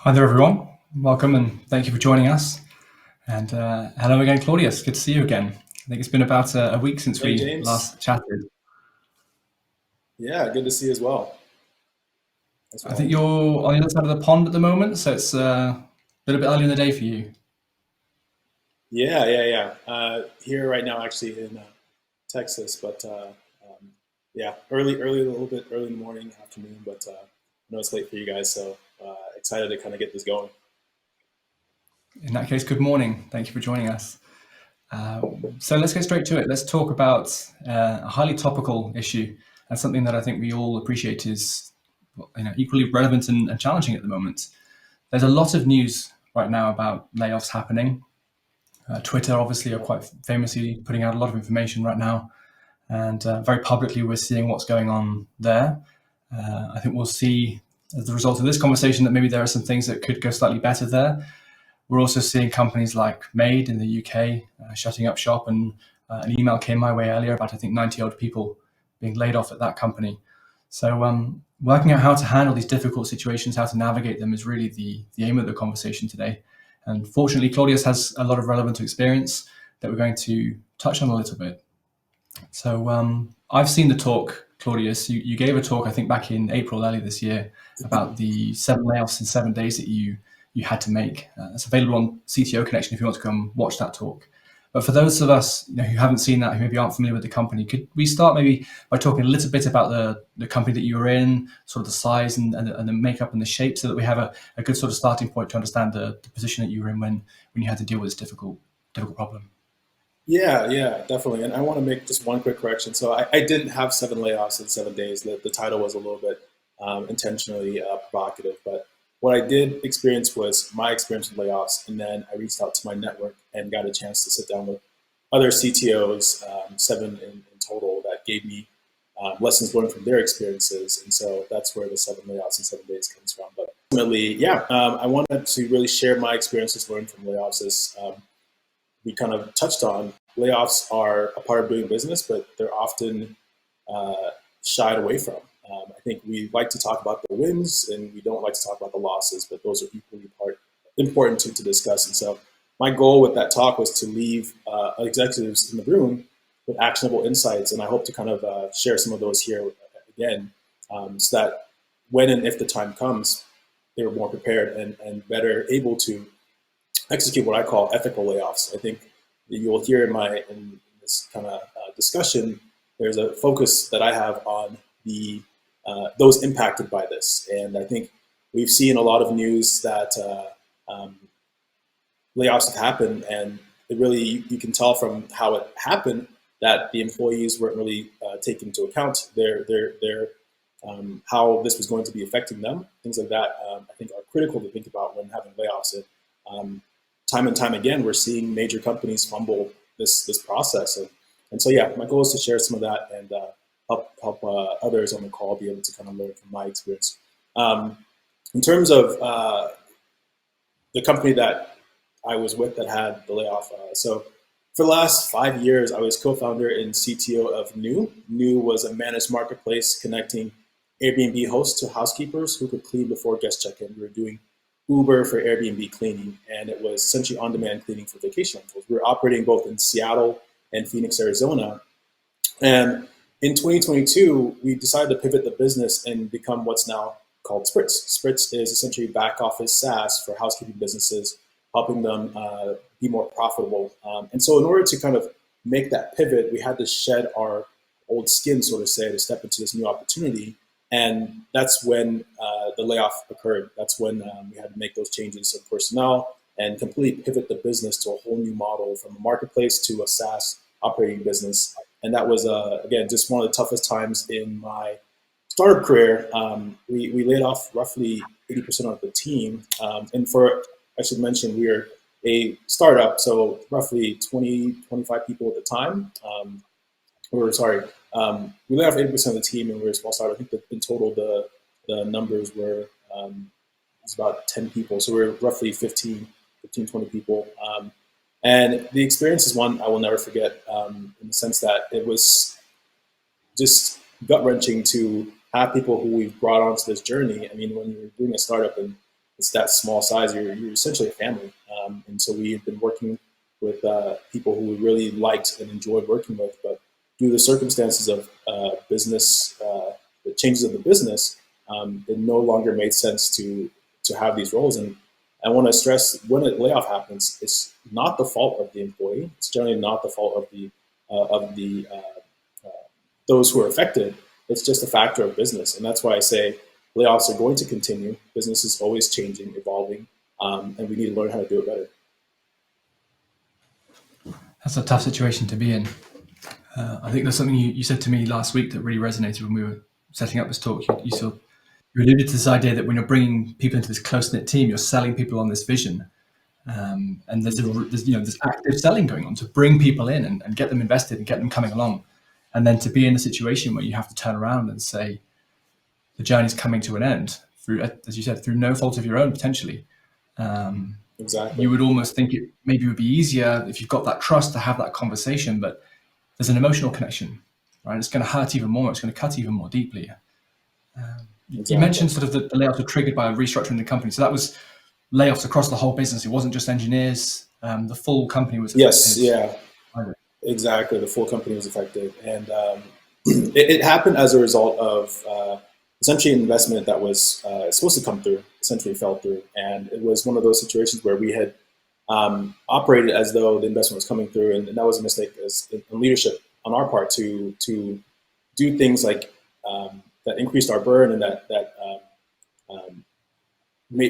Hi there, everyone. Welcome and thank you for joining us. And hello again, Claudius. Good to see you again. I think it's been about a week since Hey, we James. last chatted. Yeah, good to see you as well. As I think well. you're on the other side of the pond at the moment, so it's a little bit early in the day for you. Yeah. Here right now, actually in Texas, but yeah, early, a little bit early in the morning, afternoon, but I know it's late for you guys, so excited to kind of get this going. In that case, good morning. Thank you for joining us. So let's get straight to it. Let's talk about a highly topical issue and something that I think we all appreciate is equally relevant and challenging at the moment. There's a lot of news right now about layoffs happening. Twitter, obviously, are quite famously putting out a lot of information right now, and very publicly, we're seeing what's going on there. I think we'll see as a result of this conversation that maybe there are some things that could go slightly better there. We're also seeing companies like Made in the UK shutting up shop, and an email came my way earlier about I think 90 odd people being laid off at that company. So working out how to handle these difficult situations, how to navigate them, is really the aim of the conversation today. And fortunately, Claudius has a lot of relevant experience that we're going to touch on a little bit. So I've seen the talk, Claudius. You gave a talk, I think, back in April earlier this year about the 7 layoffs in 7 days that you had to make. It's available on CTO Connection if you want to come watch that talk. But for those of us who haven't seen that, who maybe aren't familiar with the company, could we start maybe by talking a little bit about the company that you were in, sort of the size and the makeup and the shape, so that we have a good sort of starting point to understand the position that you were in when you had to deal with this difficult problem. Yeah, definitely. And I want to make just one quick correction. So I didn't have 7 layoffs in 7 days. The title was a little bit intentionally provocative, but what I did experience was my experience with layoffs, and then I reached out to my network and got a chance to sit down with other CTOs, seven in total, that gave me lessons learned from their experiences, and so that's where the 7 layoffs in 7 days comes from. But ultimately, yeah, I wanted to really share my experiences learned from layoffs. As we kind of touched on, layoffs are a part of doing business, but they're often uh, shied away from. I think we like to talk about the wins and we don't like to talk about the losses, but those are equally important to discuss. And so my goal with that talk was to leave executives in the room with actionable insights, and I hope to kind of share some of those here again, so that when and if the time comes, they were more prepared and better able to execute what I call ethical layoffs. I think you'll hear in this kind of discussion, there's a focus that I have on the those impacted by this, and I think we've seen a lot of news that layoffs have happened, and it really you can tell from how it happened that the employees weren't really taking into account their how this was going to be affecting them. Things like that, I think, are critical to think about when having layoffs. And time and time again, we're seeing major companies fumble this process. And so, yeah, my goal is to share some of that and help others on the call be able to kind of learn from my experience. Um, in terms of the company that I was with that had the layoff, so for the last 5 years, I was co-founder and CTO of New. New was a managed marketplace connecting Airbnb hosts to housekeepers who could clean before guest check-in. We were doing Uber for Airbnb cleaning, and it was essentially on-demand cleaning for vacation rentals. We were operating both in Seattle and Phoenix, Arizona. And in 2022, we decided to pivot the business and become what's now called Spritz. Spritz is essentially back office SaaS for housekeeping businesses, helping them be more profitable. And so, in order to kind of make that pivot, we had to shed our old skin, so to say, to step into this new opportunity. And that's when the layoff occurred. That's when we had to make those changes in personnel and completely pivot the business to a whole new model from a marketplace to a SaaS operating business. And that was, again, just one of the toughest times in my startup career. We laid off roughly 80% of the team. I should mention, we are a startup, so roughly 25 people at the time. We laid off 80% of the team, and we were a small startup. I think that in total the numbers were it was about 10 people, so we are roughly 20 people. And the experience is one I will never forget, in the sense that it was just gut wrenching to have people who we've brought onto this journey. I mean, when you're doing a startup and it's that small size, you're essentially a family. And so we had been working with people who we really liked and enjoyed working with, but due to the circumstances of business, the changes of the business, it no longer made sense to have these roles. And I want to stress, when a layoff happens, it's not the fault of the employee. It's generally not the fault of the those who are affected. It's just a factor of business, and that's why I say layoffs are going to continue. Business is always changing, evolving, and we need to learn how to do it better. That's a tough situation to be in. I think there's something you said to me last week that really resonated when we were setting up this talk. You alluded to this idea that when you're bringing people into this close-knit team, you're selling people on this vision. And there's active selling going on to bring people in and get them invested and get them coming along. And then to be in a situation where you have to turn around and say, the journey's coming to an end through, as you said, through no fault of your own, potentially. Exactly. You would almost think it maybe would be easier if you've got that trust to have that conversation, but there's an emotional connection, right? It's going to hurt even more. It's going to cut even more deeply. Exactly. You mentioned sort of the layoffs were triggered by a restructuring the company. So that was layoffs across the whole business. It wasn't just engineers. The full company was affected. Yes, yeah, exactly. The full company was affected. And it happened as a result of essentially an investment that was supposed to come through, essentially fell through. And it was one of those situations where we had operated as though the investment was coming through. And that was a mistake in leadership on our part to do things like that increased our burn and that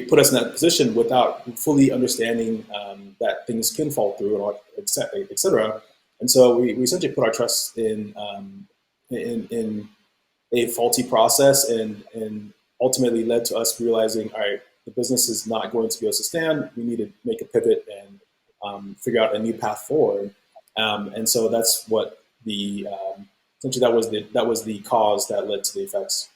put us in that position without fully understanding that things can fall through, et cetera. And so we essentially put our trust in a faulty process, and ultimately led to us realizing, all right, the business is not going to be able to stand. We need to make a pivot and figure out a new path forward. And so that's what essentially that was the cause that led to the effects.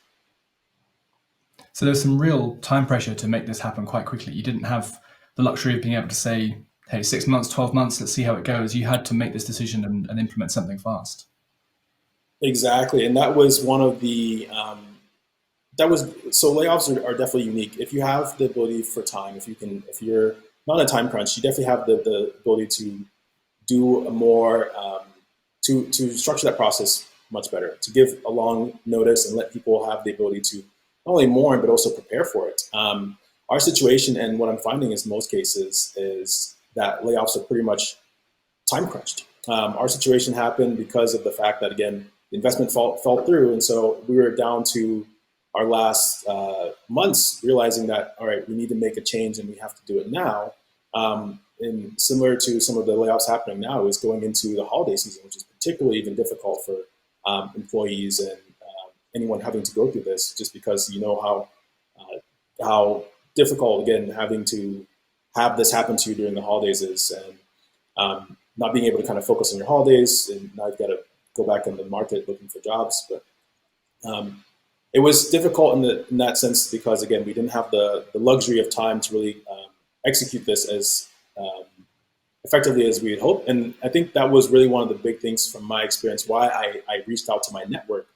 So there's some real time pressure to make this happen quite quickly. You didn't have the luxury of being able to say, hey, 6 months, 12 months, let's see how it goes. You had to make this decision and implement something fast. Exactly. And that was one of the, so layoffs are definitely unique. If you have the ability for time, if you're not in a time crunch, you definitely have the ability to do a more, to structure that process much better, to give a long notice and let people have the ability to not only mourn, but also prepare for it. Our situation, and what I'm finding is most cases, is that layoffs are pretty much time crunched. Our situation happened because of the fact that, again, the investment fell through. And so we were down to our last months realizing that, all right, we need to make a change and we have to do it now. And similar to some of the layoffs happening now is going into the holiday season, which is particularly even difficult for employees and anyone having to go through this, just because you know how difficult, again, having to have this happen to you during the holidays is, and not being able to kind of focus on your holidays, and now you've got to go back in the market looking for jobs. But it was difficult in that sense because, again, we didn't have the luxury of time to really execute this as effectively as we had hoped. And I think that was really one of the big things from my experience, why I reached out to my network,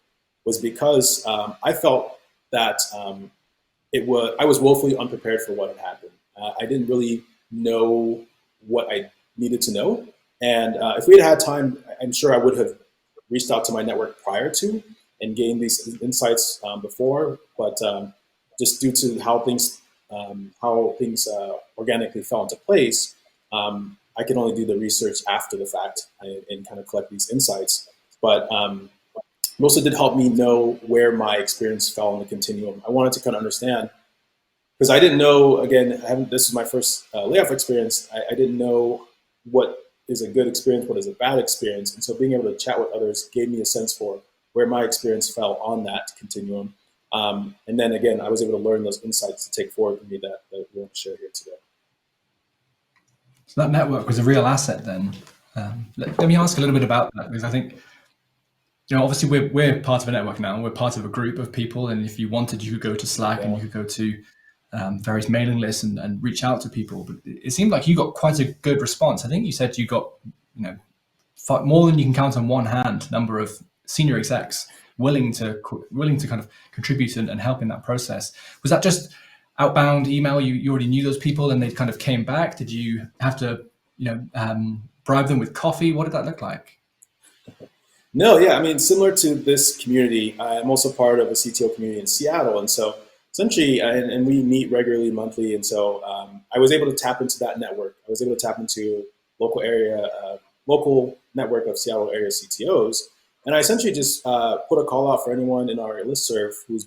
was because I felt that I was woefully unprepared for what had happened. I didn't really know what I needed to know. And if we had had time, I'm sure I would have reached out to my network prior to and gained these insights before. But just due to how things organically fell into place, I can only do the research after the fact and kind of collect these insights. But mostly did help me know where my experience fell in the continuum. I wanted to kind of understand, because I didn't know, again, this is my first layoff experience. I didn't know what is a good experience, what is a bad experience. And so being able to chat with others gave me a sense for where my experience fell on that continuum. And then again, I was able to learn those insights to take forward with me that we want to share here today. So that network was a real asset then. Let me ask a little bit about that, because I think, obviously we're part of a network now. We're part of a group of people, and if you wanted, you could go to Slack and you could go to various mailing lists and reach out to people. But it seemed like you got quite a good response. I think you said you got, more than you can count on one hand number of senior execs willing to kind of contribute and help in that process. Was that just outbound email? You already knew those people and they kind of came back? Did you have to, bribe them with coffee? What did that look like? No, yeah, I mean, similar to this community, I'm also part of a CTO community in Seattle, and so essentially, and we meet regularly monthly, and so I was able to tap into that network. I was able to tap into local network of Seattle area CTOs, and I essentially just put a call out for anyone in our listserv who's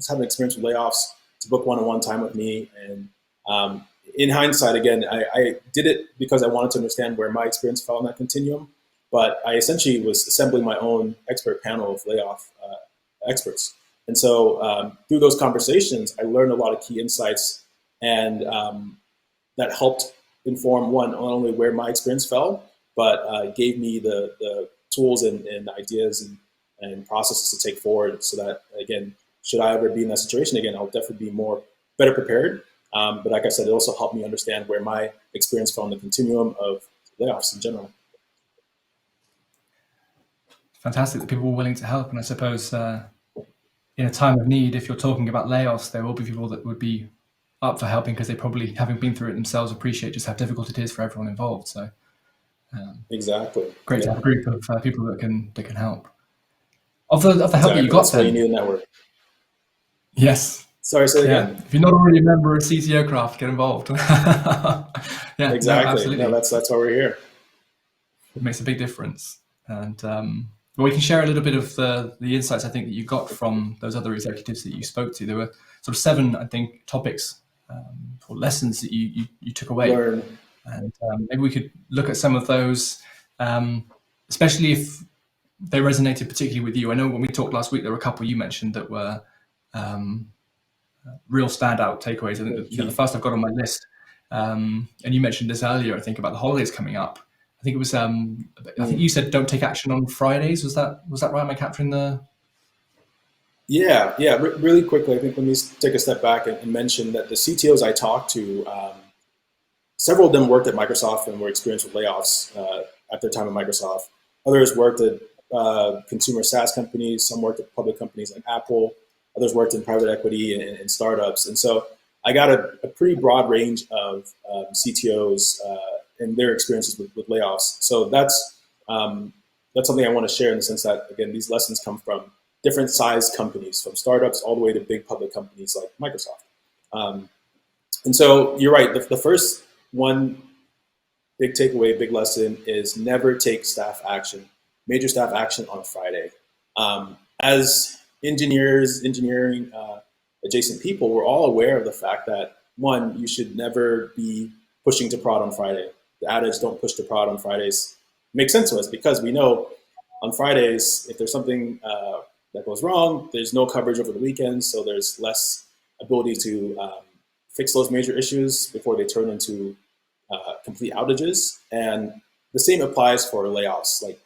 having experience with layoffs to book one-on-one time with me. And in hindsight, again, I did it because I wanted to understand where my experience fell in that continuum. But I essentially was assembling my own expert panel of layoff experts. And so through those conversations, I learned a lot of key insights, and that helped inform, one, not only where my experience fell, but gave me the tools and ideas and processes to take forward so that, again, should I ever be in that situation again, I'll definitely be better prepared. But like I said, it also helped me understand where my experience fell in the continuum of layoffs in general. Fantastic that people were willing to help. And I suppose in a time of need, if you're talking about layoffs, there will be people that would be up for helping because they probably, having been through it themselves, appreciate just how difficult it is for everyone involved. So exactly, great to have a group of people that can help. Of the help that you got, that's why you need a network. Yes. Sorry, say again. If you're not already a member of CTO Craft, get involved. Yeah, exactly. No, absolutely. No, that's why we're here. It makes a big difference. And we can share a little bit of the insights I think that you got from those other executives that you spoke to. There were sort of 7, I think, topics or lessons that you took away. Learn. And maybe we could look at some of those, especially if they resonated particularly with you. I know when we talked last week, there were a couple you mentioned that were real standout takeaways. I think the first I've got on my list, and you mentioned this earlier, I think, about the holidays coming up. I think it was, I think you said don't take action on Fridays. Was that right? Am I capturing the? Yeah. Really quickly, I think let me take a step back and mention that the CTOs I talked to, several of them worked at Microsoft and were experienced with layoffs at their time at Microsoft. Others worked at consumer SaaS companies. Some worked at public companies like Apple. Others worked in private equity and startups. And so I got a pretty broad range of CTOs and their experiences with layoffs. So that's something I want to share in the sense that, again, these lessons come from different size companies, from startups all the way to big public companies like Microsoft. And so you're right. The first one big takeaway, big lesson is never take major staff action on a Friday. As engineering adjacent people, we're all aware of the fact that, one, you should never be pushing to prod on Friday. The adage, don't push to prod on Fridays, makes sense to us because we know on Fridays, if there's something that goes wrong, there's no coverage over the weekend, so there's less ability to fix those major issues before they turn into complete outages. And the same applies for layoffs. Like,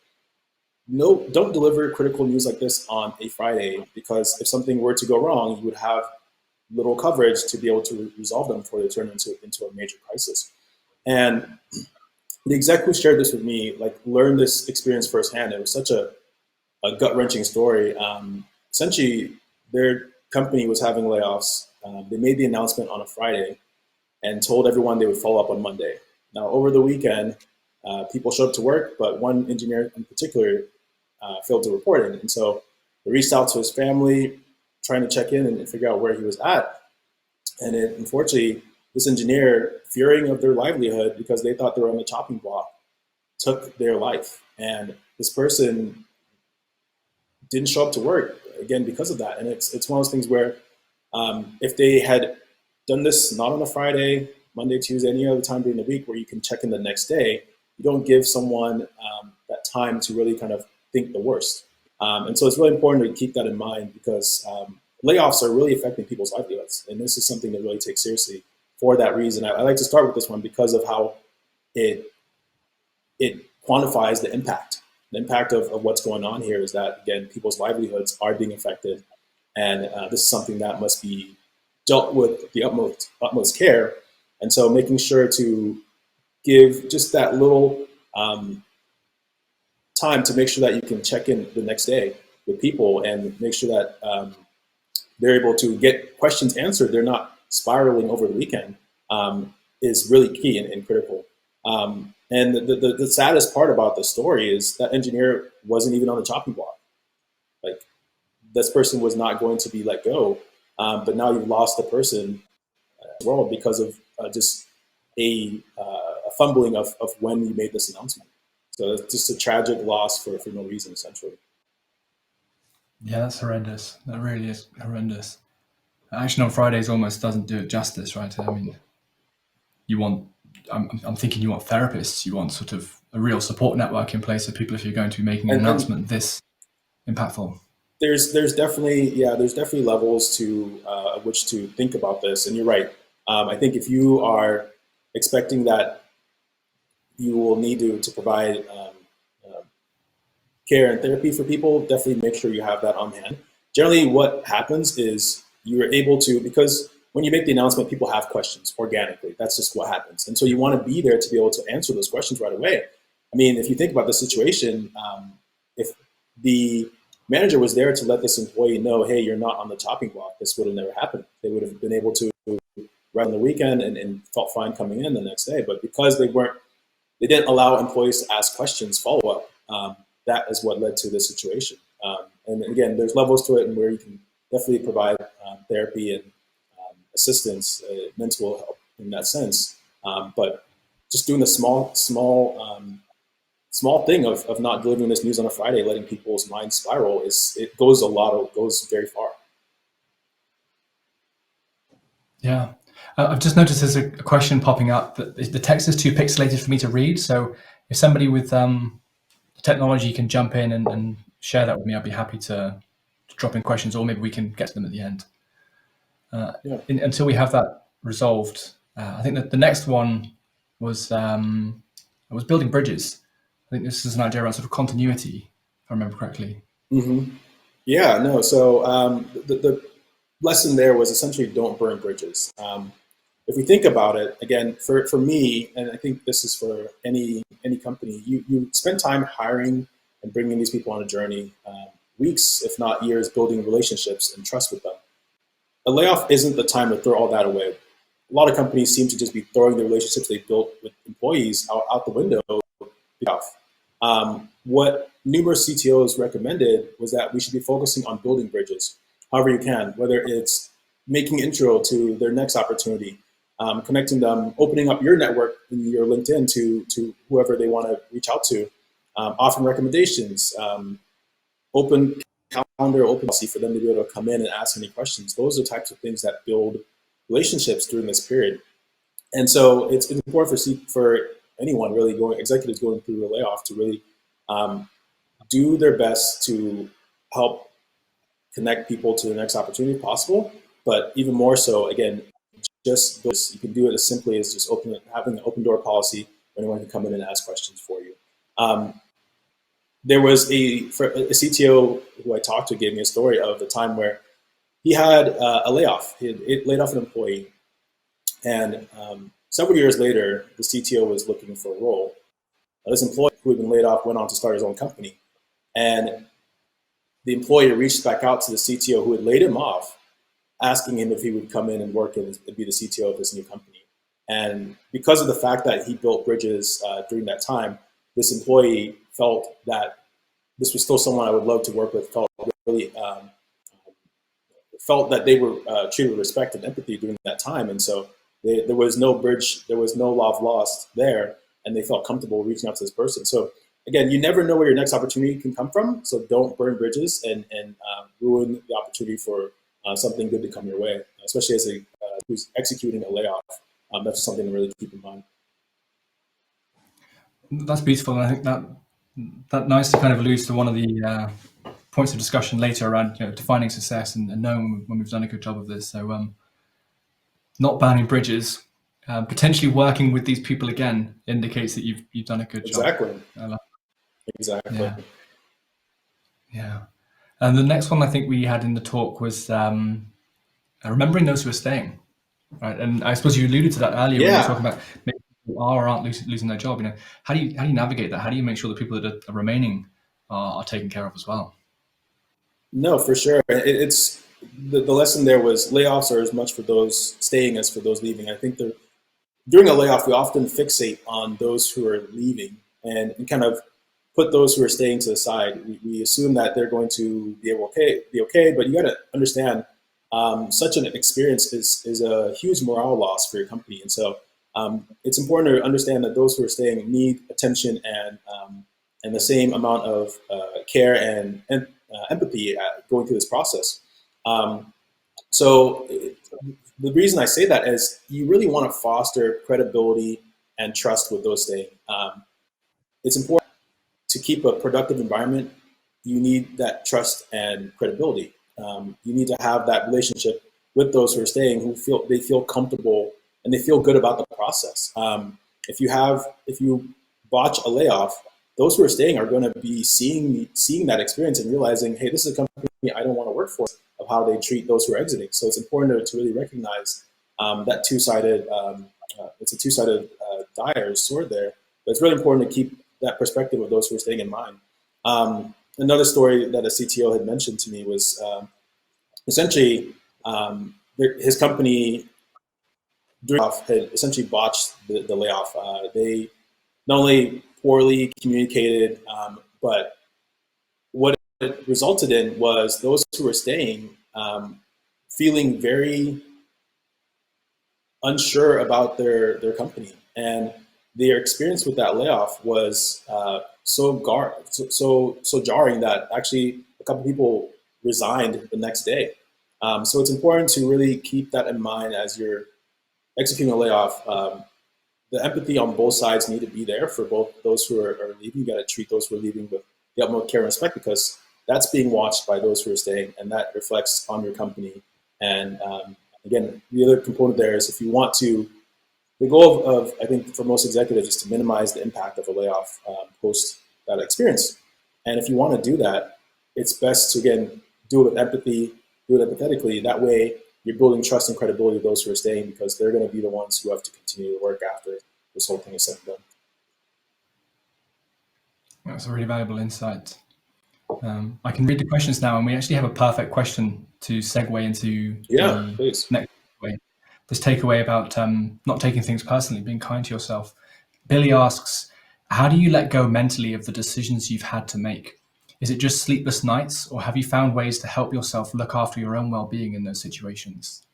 no, don't deliver critical news like this on a Friday, because if something were to go wrong, you would have little coverage to be able to resolve them before they turn into a major crisis. And the exec who shared this with me, learned this experience firsthand. It was such a gut-wrenching story. Essentially, their company was having layoffs. They made the announcement on a Friday and told everyone they would follow up on Monday. Now, over the weekend, people showed up to work, but one engineer in particular failed to report it. And so they reached out to his family, trying to check in and figure out where he was at. And unfortunately, this engineer, fearing of their livelihood because they thought they were on the chopping block, took their life. And this person didn't show up to work, again, because of that. And it's one of those things where if they had done this not on a Friday, Monday, Tuesday, any other time during the week where you can check in the next day, you don't give someone that time to really kind of think the worst. And so it's really important to keep that in mind because layoffs are really affecting people's livelihoods. And this is something to really take seriously for that reason. I like to start with this one because of how it quantifies the impact. The impact of what's going on here is that, again, people's livelihoods are being affected. And this is something that must be dealt with the utmost care. And so making sure to give just that little time to make sure that you can check in the next day with people and make sure that they're able to get questions answered, they're not spiraling over the weekend, is really key and critical. And the saddest part about the story is that engineer wasn't even on the chopping block. Like, this person was not going to be let go, but now you've lost the person as well because of just a fumbling of when you made this announcement. So it's just a tragic loss for no reason, essentially. Yeah, that's horrendous. That really is horrendous. Action on Fridays almost doesn't do it justice, right? I mean, you want, I'm thinking you want therapists, you want sort of a real support network in place for people if you're going to be making an announcement this impactful. There's definitely levels to which to think about this, and you're right. I think if you are expecting that you will need to provide care and therapy for people, definitely make sure you have that on hand. Generally, what happens is you're able to, because when you make the announcement, people have questions organically. That's just what happens. And so you want to be there to be able to answer those questions right away. I mean, if you think about the situation, if the manager was there to let this employee know, hey, you're not on the chopping block, this would have never happened. They would have been able to run the weekend and felt fine coming in the next day. But because they didn't allow employees to ask questions, follow up, that is what led to this situation. And again, there's levels to it, and where you can definitely provide therapy and assistance, mental help in that sense. But just doing the small thing of not delivering this news on a Friday, letting people's minds spiral, goes very far. Yeah. I've just noticed there's a question popping up that the text is too pixelated for me to read. So if somebody with technology can jump in and share that with me, I'd be happy to drop in questions, or maybe we can get to them at the end. Until we have that resolved, I think that the next one was building bridges. I think this is an idea around sort of continuity, if I remember correctly. Mm-hmm. Yeah, no. So the lesson there was essentially don't burn bridges. If we think about it, again, for me, and I think this is for any company, you spend time hiring and bringing these people on a journey, weeks, if not years, building relationships and trust with them. A layoff isn't the time to throw all that away. A lot of companies seem to just be throwing the relationships they built with employees out the window. What numerous CTOs recommended was that we should be focusing on building bridges, however you can, whether it's making intro to their next opportunity, connecting them, opening up your network in your LinkedIn to whoever they want to reach out to, offering recommendations, open calendar, open policy for them to be able to come in and ask any questions. Those are the types of things that build relationships during this period. And so it's important for anyone really executives going through a layoff to really do their best to help connect people to the next opportunity if possible. But even more so, again, you can do it as simply as just having an open door policy where anyone can come in and ask questions for you. There was a CTO who I talked to gave me a story of the time where he had a layoff. He had laid off an employee, and several years later, the CTO was looking for a role. This employee who had been laid off went on to start his own company, and the employer reached back out to the CTO who had laid him off, asking him if he would come in and work and be the CTO of this new company. And because of the fact that he built bridges during that time, this employee felt that this was still someone I would love to work with, felt that they were treated with respect and empathy during that time. And so there was no bridge, there was no love lost there, and they felt comfortable reaching out to this person. So again, you never know where your next opportunity can come from, so don't burn bridges and ruin the opportunity for something good to come your way, especially as who's executing a layoff. That's something to really keep in mind. That's beautiful, and I think that nicely kind of alludes to one of the points of discussion later around defining success and knowing when we've done a good job of this. So not burning bridges, potentially working with these people again indicates that you've done a good job. Exactly. Yeah. And the next one I think we had in the talk was remembering those who are staying, right? And I suppose you alluded to that earlier when you were talking about maybe people are or aren't losing their job. How do you navigate that? How do you make sure the people that are remaining are taken care of as well? No, for sure. It's the lesson there was layoffs are as much for those staying as for those leaving. I think during a layoff, we often fixate on those who are leaving and kind of put those who are staying to the side. We assume that they're going to be okay, but you got to understand, such an experience is a huge morale loss for your company, and so it's important to understand that those who are staying need attention and the same amount of care and empathy going through this process. So the reason I say that is you really want to foster credibility and trust with those staying. It's important to keep a productive environment. You need that trust and credibility. You need to have that relationship with those who are staying, who feel comfortable and they feel good about the process. If you botch a layoff, those who are staying are going to be seeing that experience and realizing, hey, this is a company I don't want to work for, of how they treat those who are exiting. So it's important to really recognize that two-sided. It's a two-sided dire sword there, but it's really important to keep that perspective of those who are staying in mind. Another story that a CTO had mentioned to me was essentially his company during the layoff had essentially botched the layoff. They not only poorly communicated, but what it resulted in was those who were staying feeling very unsure about their company, and their experience with that layoff was so jarring that actually a couple people resigned the next day. So it's important to really keep that in mind as you're executing a layoff. The empathy on both sides need to be there for both those who are leaving. You got to treat those who are leaving with the utmost care and respect, because that's being watched by those who are staying, and that reflects on your company. And again, the other component there is if you want to, the goal of I think for most executives is to minimize the impact of a layoff post that experience. And if you want to do that, it's best to again do it with empathy, do it empathetically. That way, you're building trust and credibility of those who are staying, because they're going to be the ones who have to continue to work after this whole thing is said and done. That's a really valuable insight. I can read the questions now, and we actually have a perfect question to segue into the please. next way. This takeaway about not taking things personally, being kind to yourself. Billy asks, how do you let go mentally of the decisions you've had to make? Is it just sleepless nights, or have you found ways to help yourself look after your own well-being in those situations?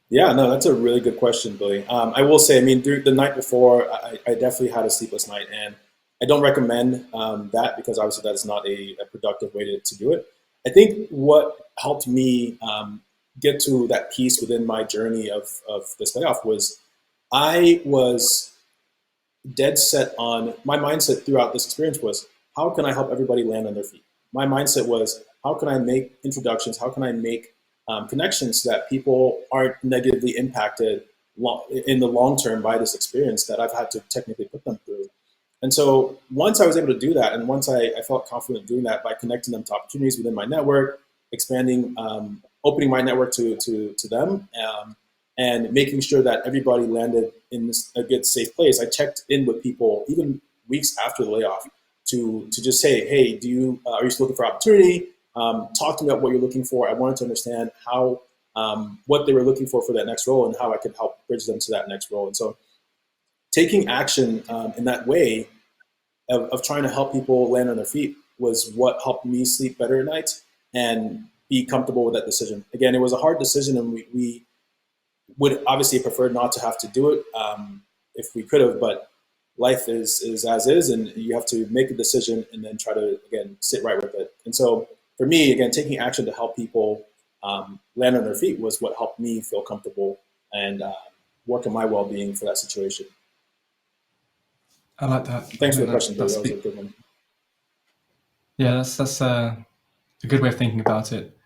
Yeah, no, that's a really good question, Billy. I will say, I mean, the night before, I definitely had a sleepless night, and I don't recommend that, because obviously that is not a productive way to do it. I think what helped me get to that peace within my journey of this layoff was I was dead set on, my mindset throughout this experience was, how can I help everybody land on their feet? My mindset was, how can I make introductions? How can I make connections so that people aren't negatively impacted in the long term by this experience that I've had to technically put them through? And so once I was able to do that, and once I felt confident doing that by connecting them to opportunities within my network, expanding, opening my network to them, and making sure that everybody landed in a good, safe place, I checked in with people even weeks after the layoff to just say, hey, are you still looking for opportunity? Talk to me about what you're looking for. I wanted to understand how what they were looking for that next role, and how I could help bridge them to that next role. And so taking action in that way of trying to help people land on their feet was what helped me sleep better at night and be comfortable with that decision. Again, it was a hard decision, and we would obviously prefer not to have to do it if we could have, but life is as is, and you have to make a decision and then try to, again, sit right with it. And so for me, again, taking action to help people land on their feet was what helped me feel comfortable and work on my well-being for that situation. I like that. Thanks for the question, Billy. That was a good one. Yeah, that's a good way of thinking about it.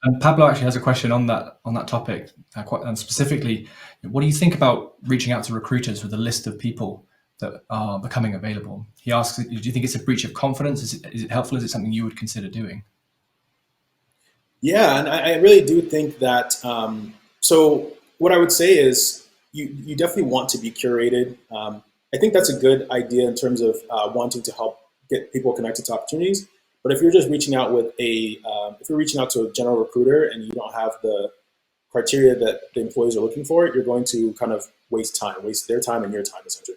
And Pablo actually has a question on that topic, and specifically, what do you think about reaching out to recruiters with a list of people that are becoming available? He asks, do you think it's a breach of confidence? Is it helpful? Is it something you would consider doing? Yeah, and I really do think that. So what I would say is you definitely want to be curated. I think that's a good idea in terms of wanting to help get people connected to opportunities. But if you're just reaching out with if you're reaching out to a general recruiter and you don't have the criteria that the employees are looking for, you're going to kind of waste their time and your time, essentially.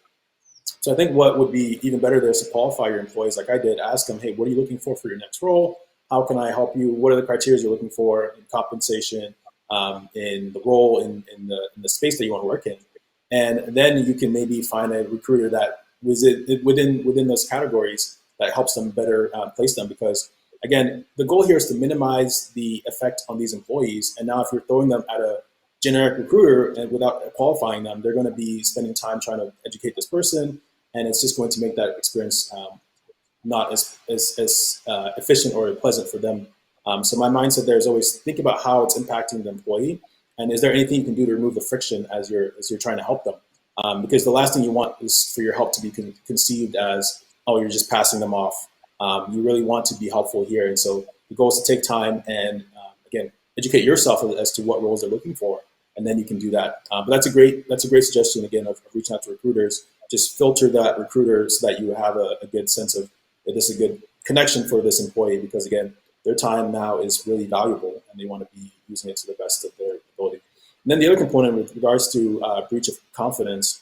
So I think what would be even better there is to qualify your employees like I did. Ask them, hey, what are you looking for your next role? How can I help you? What are the criteria you're looking for in compensation, in the role, in the space that you want to work in? And then you can maybe find a recruiter that was within those categories that helps them better place them. Because again, the goal here is to minimize the effect on these employees. And now if you're throwing them at a generic recruiter and without qualifying them, they're going to be spending time trying to educate this person, and it's just going to make that experience not as efficient or pleasant for them. So my mindset there is always think about how it's impacting the employee, and is there anything you can do to remove the friction as you're trying to help them? Because the last thing you want is for your help to be conceived as, oh, you're just passing them off. You really want to be helpful here, and so the goal is to take time and again, educate yourself as to what roles they're looking for, and then you can do that. But that's a great suggestion again of reaching out to recruiters. Just filter that recruiter so that you have a good sense of that this is a good connection for this employee, because again, their time now is really valuable and they want to be using it to the best of their ability. And then the other component with regards to breach of confidence,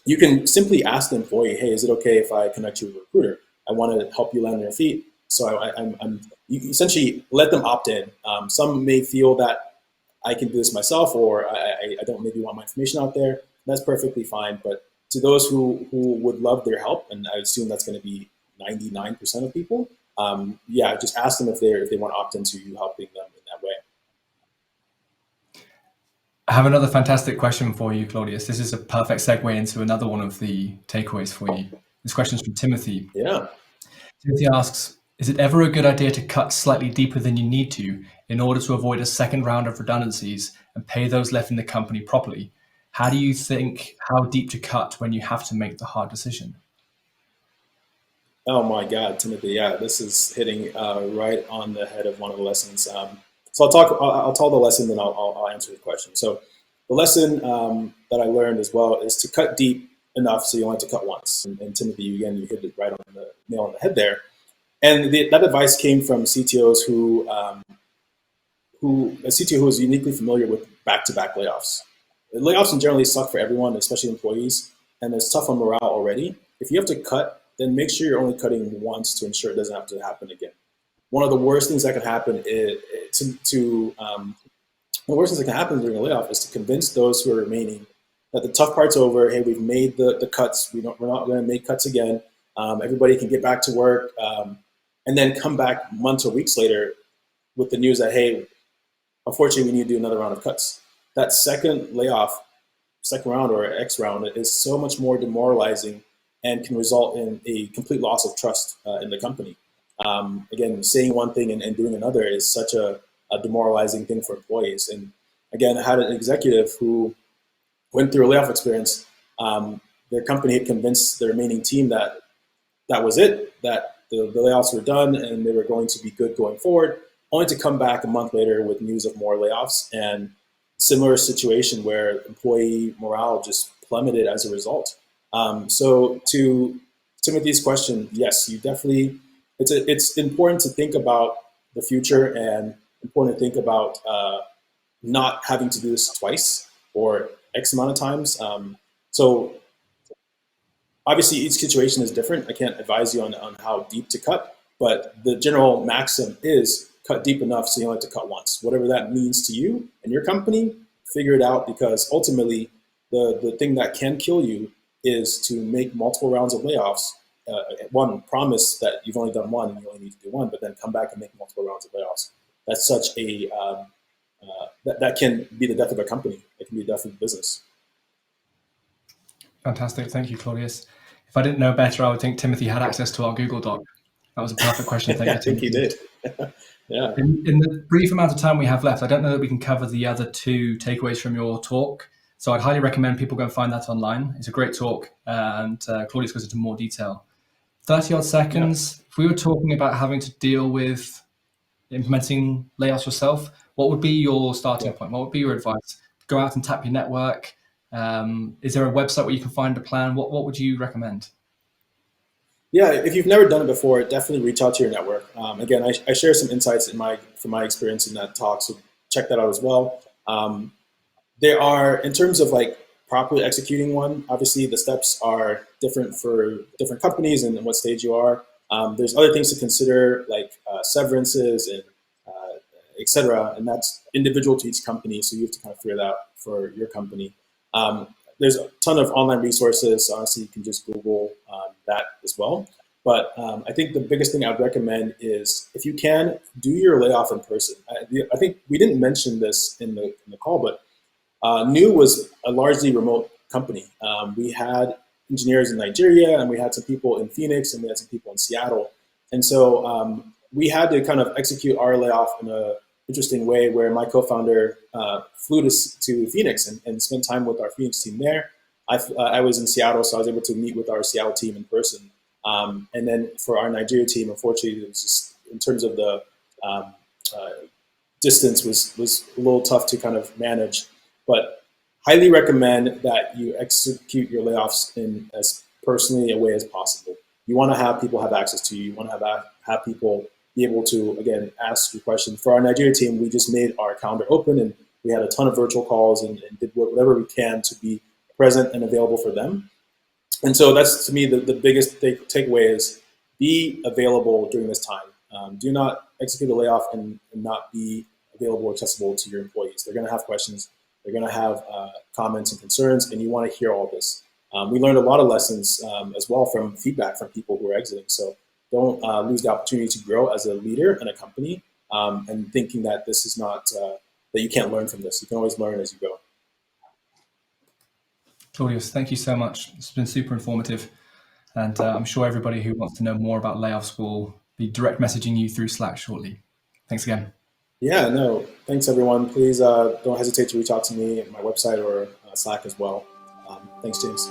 you can simply ask the employee, hey, is it okay if I connect you with a recruiter? I want to help you land on your feet. So you essentially let them opt in. Some may feel that I can do this myself, or I don't maybe want my information out there. That's perfectly fine. But to those who would love their help, and I assume that's going to be 99% of people, just ask them if they want to opt into you helping them in that way. I have another fantastic question for you, Claudius. This is a perfect segue into another one of the takeaways for you. This question is from Timothy. Yeah. Timothy asks, is it ever a good idea to cut slightly deeper than you need to in order to avoid a second round of redundancies and pay those left in the company properly? How do you think how deep to cut when you have to make the hard decision? Oh my God, Timothy! Yeah, this is hitting right on the head of one of the lessons. So I'll tell the lesson, then I'll answer the question. So the lesson that I learned as well is to cut deep enough so you only have to cut once. And Timothy, again, you hit it right on the nail on the head there. And that advice came from CTOs who a CTO who is uniquely familiar with back-to-back layoffs. Layoffs in generally suck for everyone, especially employees, and it's tough on morale already. If you have to cut, then make sure you're only cutting once to ensure it doesn't have to happen again. One of the worst things that can happen during a layoff is to convince those who are remaining that the tough part's over. Hey, we've made the cuts. We're not going to make cuts again. Everybody can get back to work, and then come back months or weeks later with the news that, hey, unfortunately, we need to do another round of cuts. That second layoff, second round or X round, is so much more demoralizing and can result in a complete loss of trust in the company. Again, saying one thing and doing another is such a demoralizing thing for employees. And again, I had an executive who went through a layoff experience. Their company had convinced the remaining team that was it, that the layoffs were done and they were going to be good going forward, only to come back a month later with news of more layoffs, and similar situation where employee morale just plummeted as a result. So to Timothy's question, yes, you definitely, it's important to think about the future and important to think about not having to do this twice or X amount of times. So obviously each situation is different. I can't advise you on how deep to cut, but the general maxim is cut deep enough so you only have to cut once. Whatever that means to you and your company, figure it out, because ultimately the thing that can kill you is to make multiple rounds of layoffs. One, promise that you've only done one and you only need to do one, but then come back and make multiple rounds of layoffs. That's such a, that can be the death of a company. It can be the death of a business. Fantastic. Thank you, Claudius. If I didn't know better, I would think Timothy had access to our Google Doc. That was a perfect question. Thank you, I think he did. Yeah. In the brief amount of time we have left, I don't know that we can cover the other two takeaways from your talk. So I'd highly recommend people go and find that online. It's a great talk, and Claudius goes into more detail. 30 odd seconds. Yeah. If we were talking about having to deal with implementing layoffs yourself, what would be your starting point? What would be your advice? Go out and tap your network. Is there a website where you can find a plan? What would you recommend? Yeah, if you've never done it before, definitely reach out to your network. Again, I share some insights from my experience in that talk, so check that out as well. There are, in terms of like properly executing one, obviously the steps are different for different companies and what stage you are. There's other things to consider, like severances and et cetera, and that's individual to each company, so you have to kind of figure that out for your company. Um, there's a ton of online resources. Honestly, you can just Google that as well. But I think the biggest thing I'd recommend is, if you can, do your layoff in person. I think we didn't mention this in the call, but New was a largely remote company. We had engineers in Nigeria, and we had some people in Phoenix, and we had some people in Seattle. And so we had to kind of execute our layoff in a interesting way, where my co-founder flew to Phoenix and spent time with our Phoenix team there. I was in Seattle, so I was able to meet with our Seattle team in person. And then for our Nigeria team, unfortunately, it was just, in terms of the um, uh, distance, was a little tough to kind of manage. But highly recommend that you execute your layoffs in as personally a way as possible. You want to have people have access to you. You want to have people be able to, again, ask you questions. For our Nigeria team, we just made our calendar open, and we had a ton of virtual calls and did whatever we can to be present and available for them. And so that's, to me, the biggest takeaway is be available during this time. Do not execute a layoff and not be available or accessible to your employees. They're going to have questions. They're going to have comments and concerns, and you want to hear all this. We learned a lot of lessons as well from feedback from people who are exiting. So don't lose the opportunity to grow as a leader in a company, and thinking that this is not, that you can't learn from this. You can always learn as you go. Claudius, thank you so much. It's been super informative. And I'm sure everybody who wants to know more about layoffs will be direct messaging you through Slack shortly. Thanks again. Yeah, no, thanks everyone. Please don't hesitate to reach out to me at my website or Slack as well. Thanks, James.